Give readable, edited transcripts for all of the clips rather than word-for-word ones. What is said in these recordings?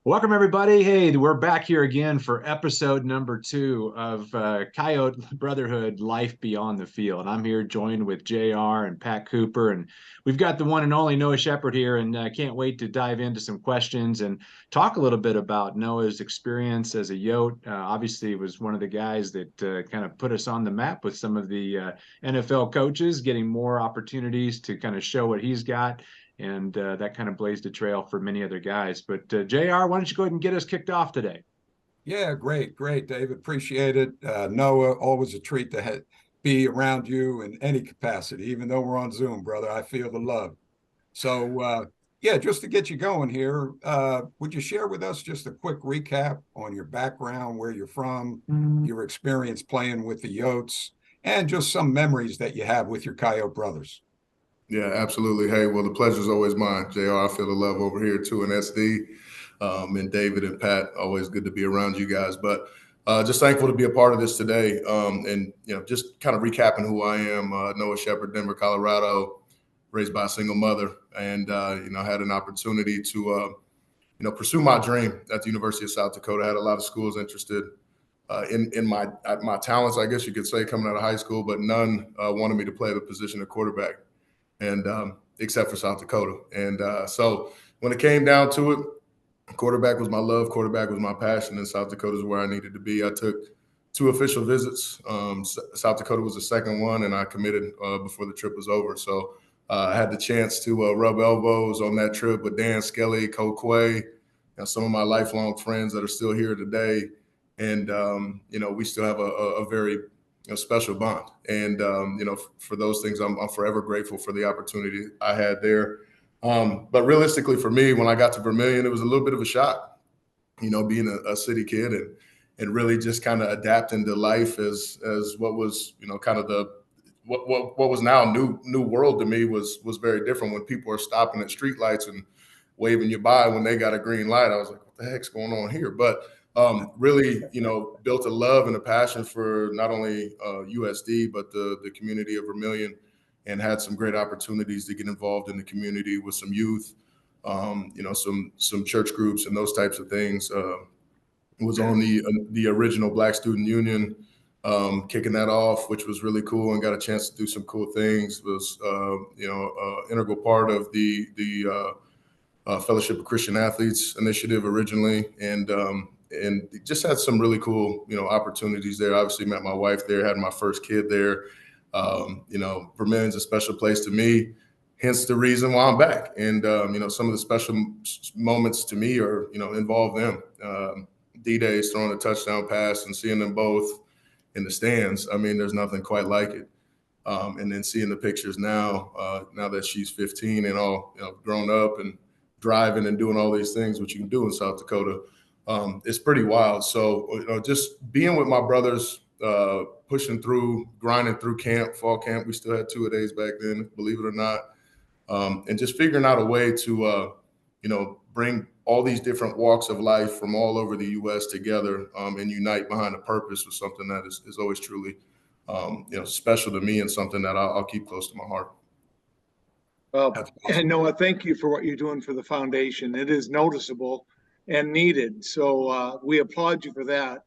Welcome, everybody. Hey, we're back here again for episode number 2 of Coyote Brotherhood Life Beyond the Field. I'm here joined with JR and Pat Cooper, and we've got the one and only Noah Shepard here, and can't wait to dive into some questions and talk a little bit about Noah's experience as a Yote. Obviously, was one of the guys that kind of put us on the map with some of the NFL coaches, getting more opportunities to kind of show what he's got. And that kind of blazed a trail for many other guys. But JR, why don't you go ahead and get us kicked off today? Yeah, great, David. Appreciate it. Noah, always a treat to be around you in any capacity, even though we're on Zoom, brother. I feel the love. So, yeah, just to get you going here, would you share with us just a quick recap on your background, where you're from, your experience playing with the Yotes, and just some memories that you have with your Coyote brothers? Yeah, absolutely. Hey, well, the pleasure's always mine, JR. I feel the love over here too in SD. And David and Pat, always good to be around you guys. But just thankful to be a part of this today. And, just kind of recapping who I am, Noah Shepard, Denver, Colorado, raised by a single mother, and, had an opportunity to, pursue my dream at the University of South Dakota. I had a lot of schools interested in my talents, I guess you could say, coming out of high school, but none wanted me to play the position of quarterback, and except for South Dakota. And so when it came down to it, quarterback was my love, quarterback was my passion, and South Dakota is where I needed to be. I took 2 official visits. South Dakota was the second one, and I committed before the trip was over. So I had the chance to rub elbows on that trip with Dan Skelly, Cole Quay, some of my lifelong friends that are still here today. And, we still have a very special bond. And, for those things, I'm forever grateful for the opportunity I had there. But realistically for me, when I got to Vermilion, it was a little bit of a shock, being a city kid and really just kind of adapting to life as what was, kind of what was now new world to me was very different. When people are stopping at streetlights and waving you by when they got a green light, I was like, what the heck's going on here? But really, built a love and a passion for not only USD, but the community of Vermilion, and had some great opportunities to get involved in the community with some youth, some church groups and those types of things. Was on the original Black Student Union, kicking that off, which was really cool, and got a chance to do some cool things. Was integral part of the Fellowship of Christian Athletes initiative originally, and just had some really cool, opportunities there. Obviously met my wife there, had my first kid there. Vermilion's a special place to me, hence the reason why I'm back. And, some of the special moments to me are, involve them. D-Days, throwing a touchdown pass and seeing them both in the stands. I mean, there's nothing quite like it. And then seeing the pictures now that she's 15 and all, grown up and driving and doing all these things, which you can do in South Dakota, it's pretty wild. So, just being with my brothers, pushing through, grinding through fall camp. We still had 2-a-days back then, believe it or not. And just figuring out a way to, bring all these different walks of life from all over the U.S. together and unite behind a purpose was something that is always truly, special to me, and something that I'll keep close to my heart. Well, and Noah, thank you for what you're doing for the foundation. It is noticeable and needed. So we applaud you for that.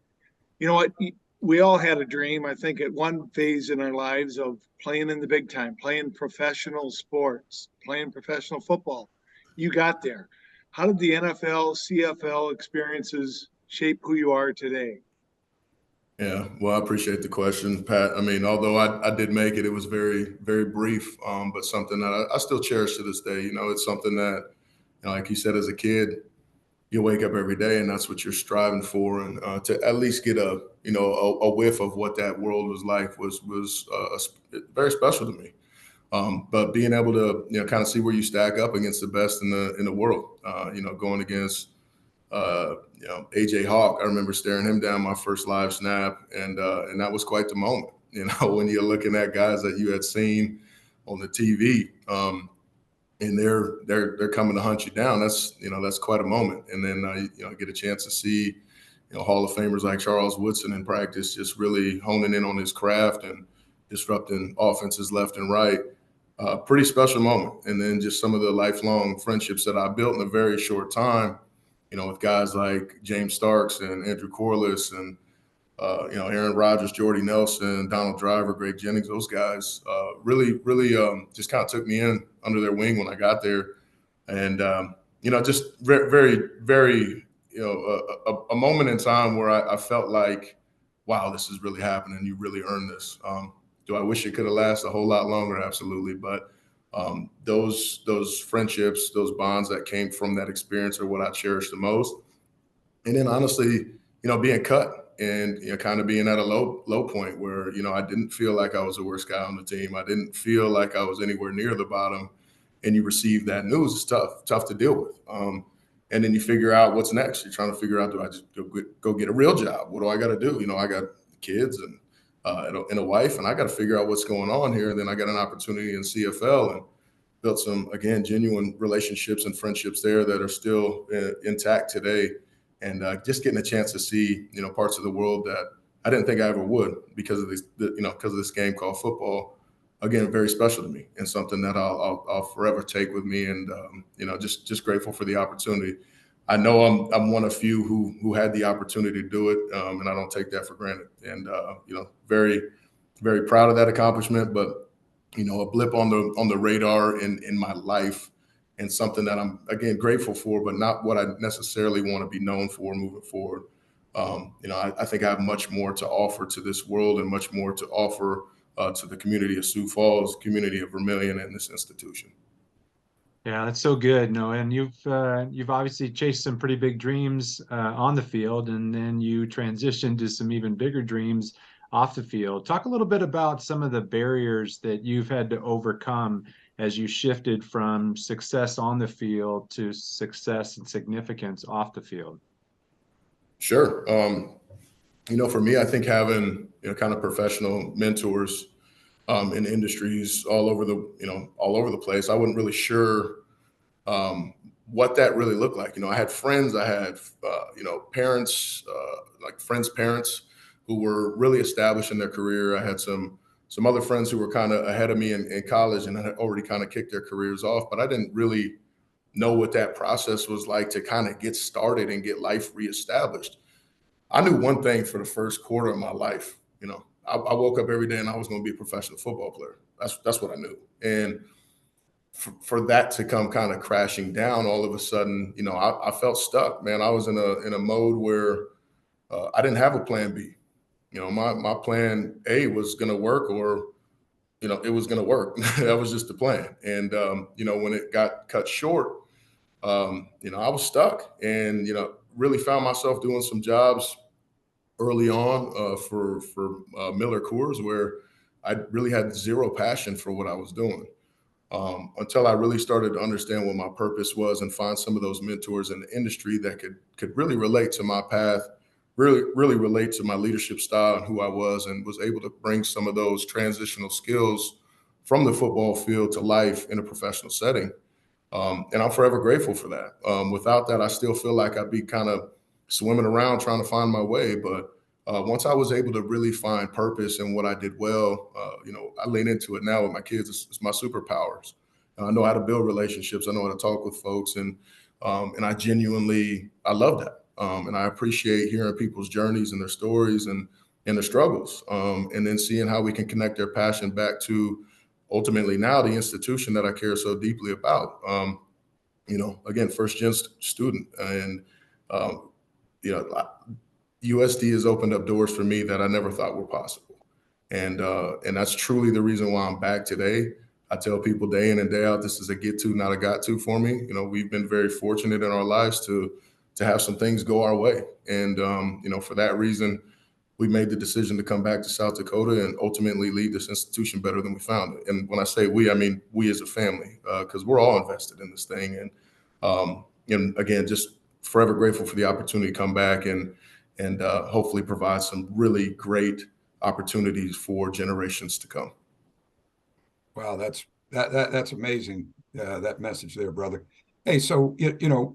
You know what? We all had a dream, I think, at one phase in our lives of playing in the big time, playing professional sports, playing professional football. You got there. How did the NFL, CFL experiences shape who you are today? Yeah, well, I appreciate the question, Pat. I mean, although I did make it, it was very, very brief, but something that I still cherish to this day. It's something that, like you said, as a kid, you wake up every day and that's what you're striving for. And to at least get a whiff of what that world was like was very special to me. But being able to, kind of see where you stack up against the best in the world, going against, AJ Hawk. I remember staring him down my first live snap, and that was quite the moment. When you're looking at guys that you had seen on the TV, and they're coming to hunt you down. That's quite a moment. And then get a chance to see Hall of Famers like Charles Woodson in practice, just really honing in on his craft and disrupting offenses left and right. Pretty special moment. And then just some of the lifelong friendships that I built in a very short time with guys like James Starks and Andrew Corliss and Aaron Rodgers, Jordy Nelson, Donald Driver, Greg Jennings, those guys really just kind of took me in under their wing when I got there. And, just very, very, very, a moment in time where I felt like, wow, this is really happening. You really earned this. Do I wish it could have lasted a whole lot longer? Absolutely. But those friendships, those bonds that came from that experience are what I cherish the most. And then honestly, being cut and kind of being at a low point where, I didn't feel like I was the worst guy on the team. I didn't feel like I was anywhere near the bottom. And you receive that news, it's tough to deal with. And then you figure out what's next. You're trying to figure out, do I just go get a real job? What do I got to do? I got kids and a wife, and I got to figure out what's going on here. And then I got an opportunity in CFL and built some, again, genuine relationships and friendships there that are still intact today. And just getting a chance to see, parts of the world that I didn't think I ever would because of this game called football. Again, very special to me and something that I'll forever take with me. And just grateful for the opportunity. I know I'm one of few who had the opportunity to do it, and I don't take that for granted. And very, very proud of that accomplishment. But a blip on the radar in my life, and something that I'm again grateful for, but not what I necessarily want to be known for moving forward. I think I have much more to offer to this world and much more to offer to the community of Sioux Falls, community of Vermilion, and this institution. Yeah, that's so good, Noah. And you've obviously chased some pretty big dreams on the field, and then you transitioned to some even bigger dreams off the field. Talk a little bit about some of the barriers that you've had to overcome as you shifted from success on the field to success and significance off the field. Sure. For me, I think having kind of professional mentors in industries all over the place. I wasn't really sure what that really looked like. I had friends, I had parents, like friends' parents who were really established in their career. I had some other friends who were kind of ahead of me in college and had already kind of kicked their careers off, but I didn't really know what that process was like to kind of get started and get life reestablished. I knew one thing for the first quarter of my life. I woke up every day and I was going to be a professional football player. That's what I knew. And for that to come kind of crashing down all of a sudden, I felt stuck, man. I was in a mode where I didn't have a plan B. My plan A was going to work, or it was going to work. That was just the plan. And when it got cut short, I was stuck, and really found myself doing some jobs early on for Miller Coors, where I really had zero passion for what I was doing. Until I really started to understand what my purpose was and find some of those mentors in the industry that could really relate to my path, really relate to my leadership style and who I was, and was able to bring some of those transitional skills from the football field to life in a professional setting. And I'm forever grateful for that. Without that, I still feel like I'd be kind of swimming around trying to find my way. But once I was able to really find purpose in what I did well, I lean into it now with my kids. It's my superpowers. And I know how to build relationships. I know how to talk with folks, and I love that. And I appreciate hearing people's journeys and their stories and their struggles, and then seeing how we can connect their passion back to ultimately now the institution that I care so deeply about. Again, first gen student, and USD has opened up doors for me that I never thought were possible. And that's truly the reason why I'm back today. I tell people day in and day out, this is a get to, not a got to for me. We've been very fortunate in our lives to have some things go our way. And, for that reason, we made the decision to come back to South Dakota and ultimately leave this institution better than we found it. And when I say we, I mean we as a family, because we're all invested in this thing. And again, just forever grateful for the opportunity to come back and hopefully provide some really great opportunities for generations to come. Wow, that's amazing. That message there, brother. Hey, so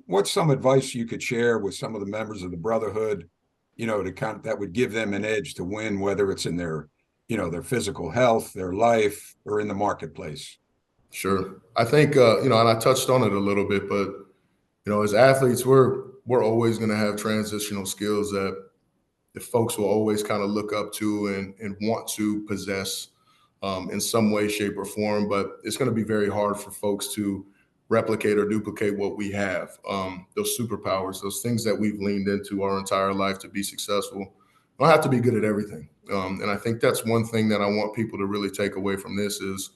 what's some advice you could share with some of the members of the Brotherhood, that would give them an edge to win, whether it's in their physical health, their life, or in the marketplace? Sure. I think, and I touched on it a little bit, but, as athletes, we're we're always going to have transitional skills that folks will always kind of look up to and want to possess in some way, shape, or form. But it's going to be very hard for folks to replicate or duplicate what we have. Those superpowers, those things that we've leaned into our entire life to be successful. You don't have to be good at everything. And I think that's one thing that I want people to really take away from this is,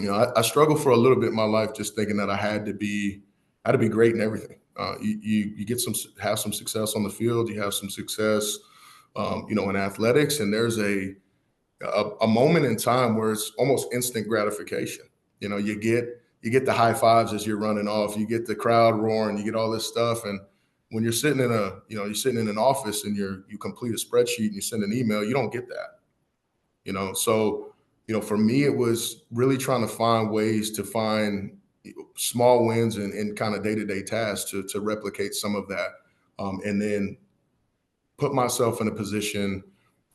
I struggled for a little bit in my life just thinking that I had to be great in everything. You have some success on the field, you have some success, in athletics, and there's a moment in time where it's almost instant gratification. You get the high fives as you're running off, you get the crowd roaring, you get all this stuff, and when you're sitting in an office and you complete a spreadsheet and you send an email, you don't get that. So for me, it was really trying to find ways to find small wins and kind of day-to-day tasks to replicate some of that, and then put myself in a position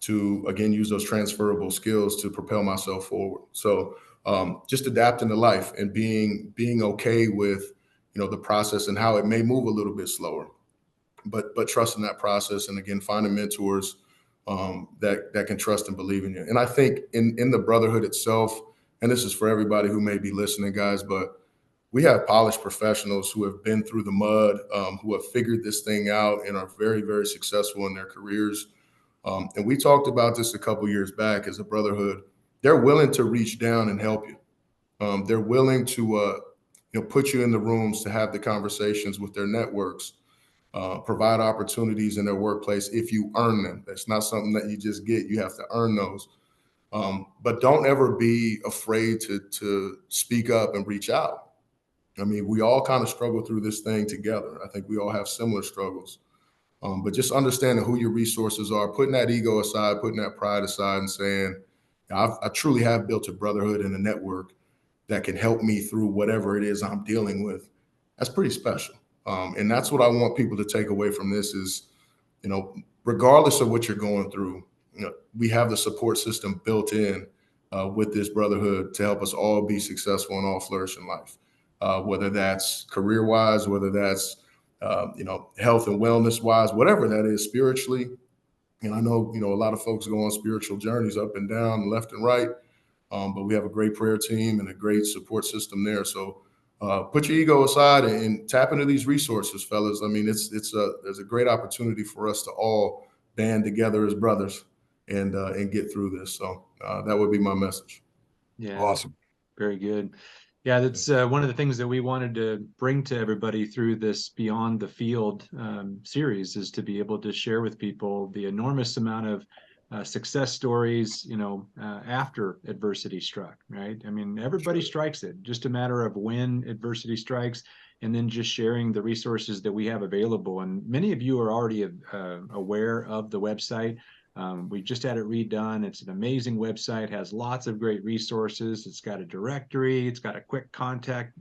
to, again, use those transferable skills to propel myself forward. So just adapting to life and being okay with, the process and how it may move a little bit slower, but trusting that process. And again, finding mentors that can trust and believe in you. And I think in the brotherhood itself, and this is for everybody who may be listening, guys, but we have polished professionals who have been through the mud, who have figured this thing out and are very, very successful in their careers. And we talked about this a couple years back as a brotherhood. They're willing to reach down and help you. They're willing to put you in the rooms to have the conversations with their networks, provide opportunities in their workplace if you earn them. That's not something that you just get. You have to earn those. But don't ever be afraid to speak up and reach out. I mean, we all kind of struggle through this thing together. I think we all have similar struggles. But just understanding who your resources are, putting that ego aside, putting that pride aside, and saying, I truly have built a brotherhood and a network that can help me through whatever it is I'm dealing with. That's pretty special. And that's what I want people to take away from this is, regardless of what you're going through, we have the support system built in with this brotherhood to help us all be successful and all flourish in life, whether that's career-wise, whether that's, health and wellness-wise, whatever that is spiritually. And I know, a lot of folks go on spiritual journeys up and down, left and right, but we have a great prayer team and a great support system there. So put your ego aside and tap into these resources, fellas. I mean, there's a great opportunity for us to all band together as brothers and get through this. So that would be my message. Yeah. Awesome. Very good. Yeah, that's one of the things that we wanted to bring to everybody through this Beyond the Field series is to be able to share with people the enormous amount of success stories, after adversity struck, right? I mean, everybody strikes it, just a matter of when adversity strikes, and then just sharing the resources that we have available. And many of you are already aware of the website. We just had it redone. It's an amazing website, has lots of great resources. It's got a directory. It's got a quick contact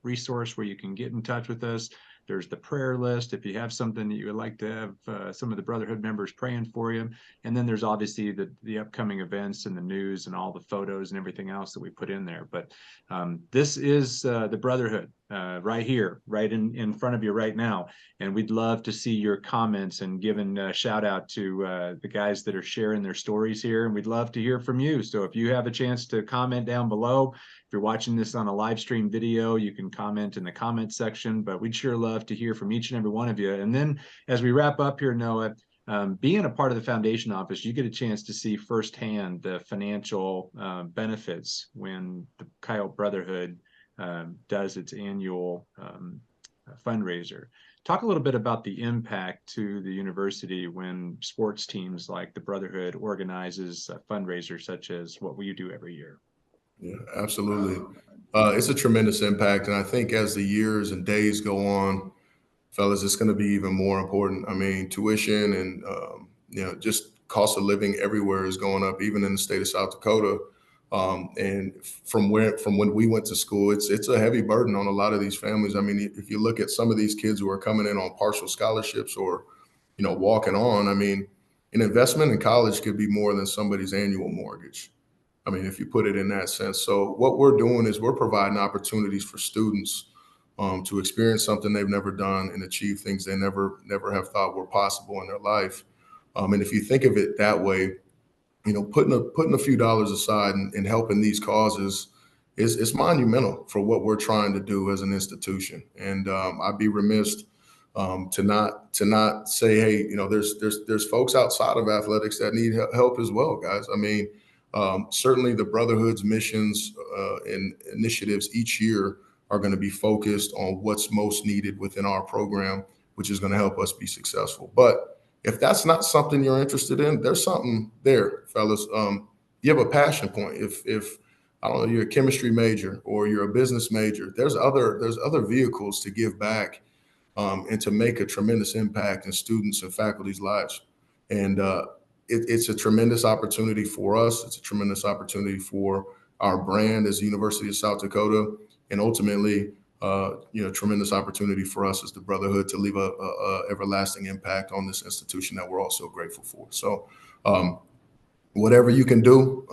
resource where you can get in touch with us. There's the prayer list if you have something that you would like to have some of the Brotherhood members praying for you. And then there's obviously the upcoming events and the news and all the photos and everything else that we put in there. But this is the Brotherhood right here, right in front of you right now. And we'd love to see your comments and giving a shout out to the guys that are sharing their stories here. And we'd love to hear from you. So if you have a chance to comment down below, if you're watching this on a live stream video, you can comment in the comment section, but we'd sure love to hear from each and every one of you. And then as we wrap up here, Noah, being a part of the foundation office, you get a chance to see firsthand the financial benefits when the Coyote Brotherhood does its annual fundraiser. Talk a little bit about the impact to the university when sports teams like the Brotherhood organizes a fundraiser such as what we do every year. Yeah, absolutely. It's a tremendous impact. And I think as the years and days go on, fellas, it's going to be even more important. I mean, tuition and, just cost of living everywhere is going up, even in the state of South Dakota. And from when we went to school, it's a heavy burden on a lot of these families. I mean, if you look at some of these kids who are coming in on partial scholarships or, walking on, I mean, an investment in college could be more than somebody's annual mortgage. I mean, if you put it in that sense. So what we're doing is we're providing opportunities for students to experience something they've never done and achieve things they never have thought were possible in their life. And if you think of it that way, putting a few dollars aside and helping these causes is monumental for what we're trying to do as an institution. And I'd be remiss to not say, hey, there's folks outside of athletics that need help as well, guys. I mean, certainly the Brotherhood's missions and initiatives each year are going to be focused on what's most needed within our program, which is going to help us be successful. But if that's not something you're interested in, there's something there, fellas. You have a passion point. If I don't know, you're a chemistry major or you're a business major, there's other vehicles to give back and to make a tremendous impact in students and faculty's lives. And it's a tremendous opportunity for us. It's a tremendous opportunity for our brand as the University of South Dakota, and ultimately, tremendous opportunity for us as the Brotherhood to leave a everlasting impact on this institution that we're all so grateful for. So, whatever you can do,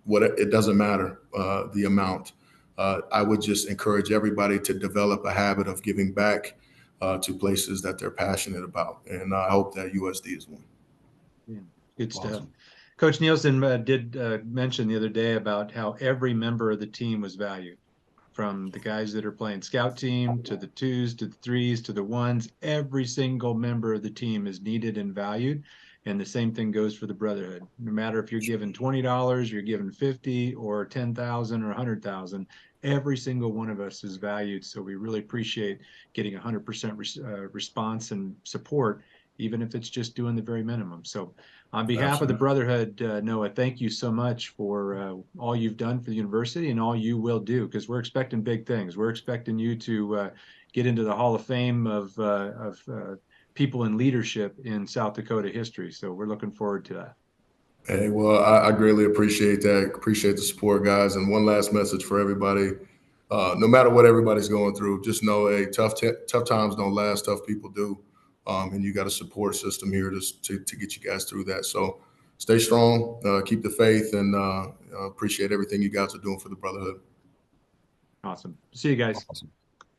it doesn't matter the amount. I would just encourage everybody to develop a habit of giving back to places that they're passionate about, and I hope that USD is one. Yeah, good stuff. Coach Nielsen did mention the other day about how every member of the team was valued, from the guys that are playing scout team to the 2s to the 3s to the 1s. Every single member of the team is needed and valued. And the same thing goes for the Brotherhood. No matter if you're given $20, you're given 50 or 10,000 or 100,000, every single one of us is valued. So we really appreciate getting 100% response and support, even if it's just doing the very minimum. So on behalf of the Brotherhood, Noah, thank you so much for all you've done for the university and all you will do, because we're expecting big things. We're expecting you to get into the Hall of Fame of people in leadership in South Dakota history. So we're looking forward to that. Hey, well, I greatly appreciate that. Appreciate the support, guys. And one last message for everybody. No matter what everybody's going through, just know, hey, tough times don't last, tough people do. And you got a support system here to get you guys through that. So stay strong, keep the faith, and appreciate everything you guys are doing for the Brotherhood. Awesome. See you guys. Awesome.